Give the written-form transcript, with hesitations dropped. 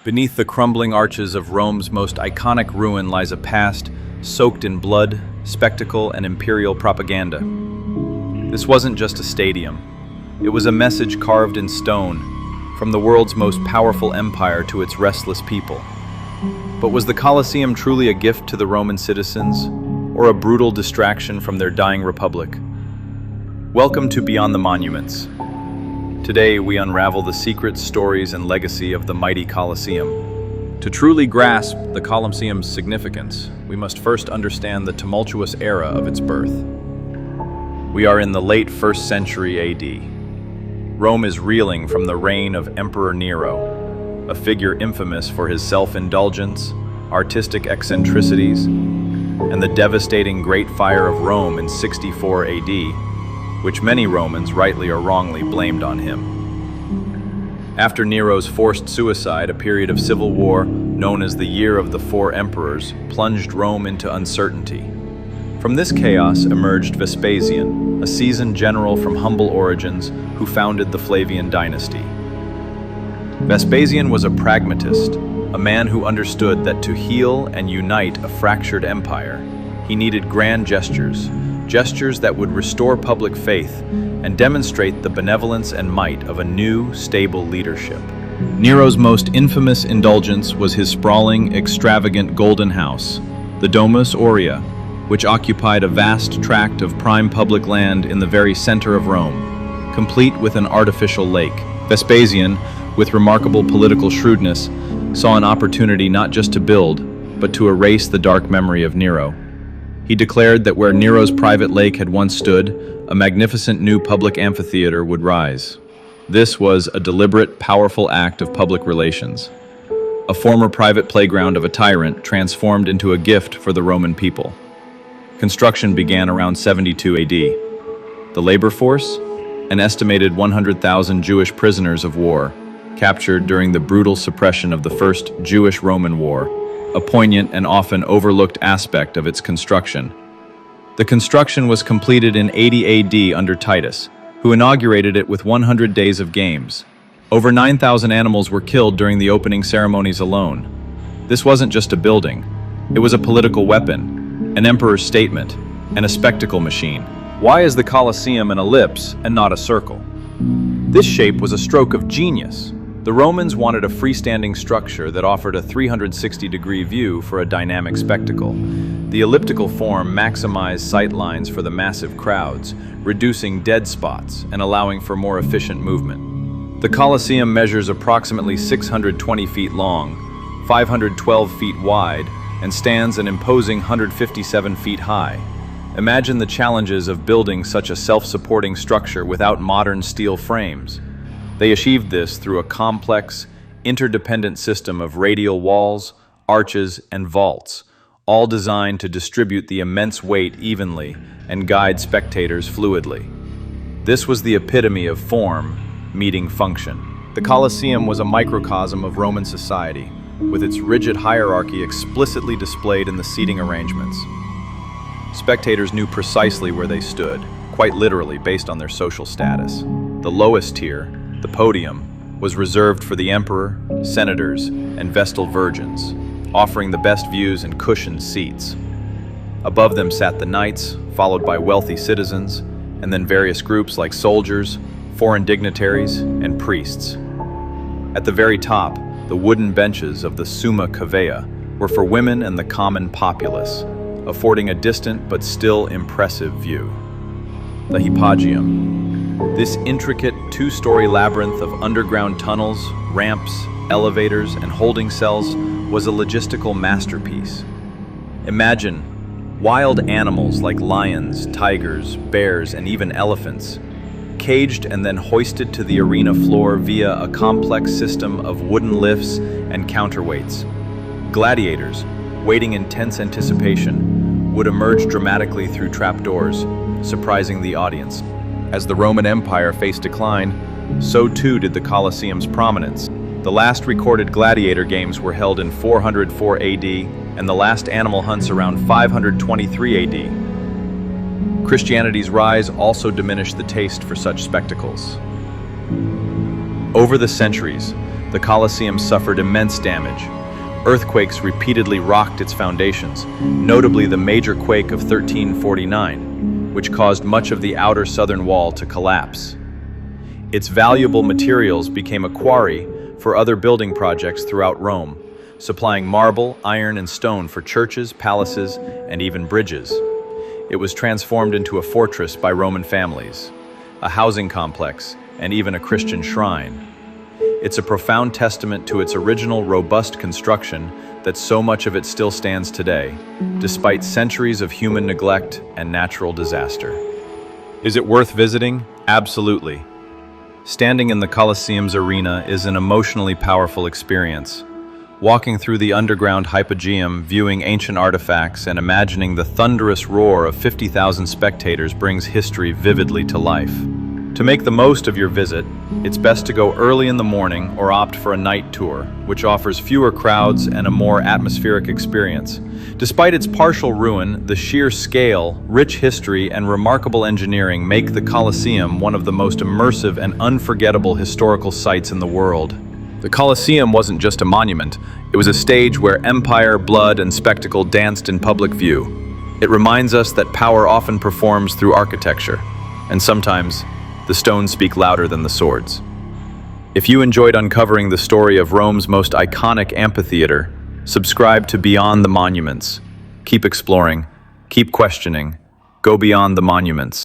Beneath the crumbling arches of Rome's most iconic ruin lies a past soaked in blood, spectacle, and imperial propaganda. This wasn't just a stadium. It was a message carved in stone, from the world's most powerful empire to its restless people. But was the Colosseum truly a gift to the Roman citizens, or a brutal distraction from their dying republic? Welcome to Beyond the Monuments. Today we unravel the secrets, stories, and legacy of the mighty Colosseum. To truly grasp the Colosseum's significance, we must first understand the tumultuous era of its birth. We are in the late 1st century AD. Rome is reeling from the reign of Emperor Nero, a figure infamous for his self-indulgence, artistic eccentricities, and the devastating Great Fire of Rome in 64 AD, which many Romans rightly or wrongly blamed on him. After Nero's forced suicide, a period of civil war known as the Year of the Four Emperors plunged Rome into uncertainty. From this chaos emerged Vespasian, a seasoned general from humble origins who founded the Flavian dynasty. Vespasian was a pragmatist, a man who understood that to heal and unite a fractured empire, he needed grand gestures that would restore public faith and demonstrate the benevolence and might of a new, stable leadership. Nero's most infamous indulgence was his sprawling, extravagant golden house, the Domus Aurea, which occupied a vast tract of prime public land in the very center of Rome, complete with an artificial lake. Vespasian, with remarkable political shrewdness, saw an opportunity not just to build, but to erase the dark memory of Nero. He declared that where Nero's private lake had once stood, a magnificent new public amphitheater would rise. This was a deliberate, powerful act of public relations. A former private playground of a tyrant transformed into a gift for the Roman people. Construction began around 72 AD. The labor force? An estimated 100,000 Jewish prisoners of war, captured during the brutal suppression of the First Jewish-Roman War, a poignant and often overlooked aspect of its construction. The construction was completed in 80 AD under Titus, who inaugurated it with 100 days of games. Over 9,000 animals were killed during the opening ceremonies alone. This wasn't just a building. It was a political weapon, an emperor's statement, and a spectacle machine. Why is the Colosseum an ellipse and not a circle? This shape was a stroke of genius. The Romans wanted a freestanding structure that offered a 360-degree view for a dynamic spectacle. The elliptical form maximized sight lines for the massive crowds, reducing dead spots and allowing for more efficient movement. The Colosseum measures approximately 620 feet long, 512 feet wide, and stands an imposing 157 feet high. Imagine the challenges of building such a self-supporting structure without modern steel frames. They achieved this through a complex, interdependent system of radial walls, arches, and vaults, all designed to distribute the immense weight evenly and guide spectators fluidly. This was the epitome of form meeting function. The Colosseum was a microcosm of Roman society, with its rigid hierarchy explicitly displayed in the seating arrangements. Spectators knew precisely where they stood, quite literally based on their social status. The lowest tier, the podium, was reserved for the emperor, senators, and vestal virgins, offering the best views and cushioned seats. Above them sat the knights, followed by wealthy citizens, and then various groups like soldiers, foreign dignitaries, and priests. At the very top, the wooden benches of the Summa Cavea were for women and the common populace, affording a distant but still impressive view. The Hypogeum. This intricate two-story labyrinth of underground tunnels, ramps, elevators, and holding cells was a logistical masterpiece. Imagine wild animals like lions, tigers, bears, and even elephants, caged and then hoisted to the arena floor via a complex system of wooden lifts and counterweights. Gladiators, waiting in tense anticipation, would emerge dramatically through trapdoors, surprising the audience. As the Roman Empire faced decline, so too did the Colosseum's prominence. The last recorded gladiator games were held in 404 AD, and the last animal hunts around 523 AD. Christianity's rise also diminished the taste for such spectacles. Over the centuries, the Colosseum suffered immense damage. Earthquakes repeatedly rocked its foundations, notably the major quake of 1349, which caused much of the outer southern wall to collapse. Its valuable materials became a quarry for other building projects throughout Rome, supplying marble, iron, and stone for churches, palaces, and even bridges. It was transformed into a fortress by Roman families, a housing complex, and even a Christian shrine. It's a profound testament to its original robust construction that so much of it still stands today, despite centuries of human neglect and natural disaster. Is it worth visiting? Absolutely. Standing in the Colosseum's arena is an emotionally powerful experience. Walking through the underground hypogeum, viewing ancient artifacts, and imagining the thunderous roar of 50,000 spectators brings history vividly to life. To make the most of your visit, it's best to go early in the morning or opt for a night tour, which offers fewer crowds and a more atmospheric experience. Despite its partial ruin, the sheer scale, rich history, and remarkable engineering make the Colosseum one of the most immersive and unforgettable historical sites in the world. The Colosseum wasn't just a monument, it was a stage where empire, blood, and spectacle danced in public view. It reminds us that power often performs through architecture, and sometimes the stones speak louder than the swords. If you enjoyed uncovering the story of Rome's most iconic amphitheater, subscribe to Beyond the Monuments. Keep exploring, keep questioning, go beyond the monuments.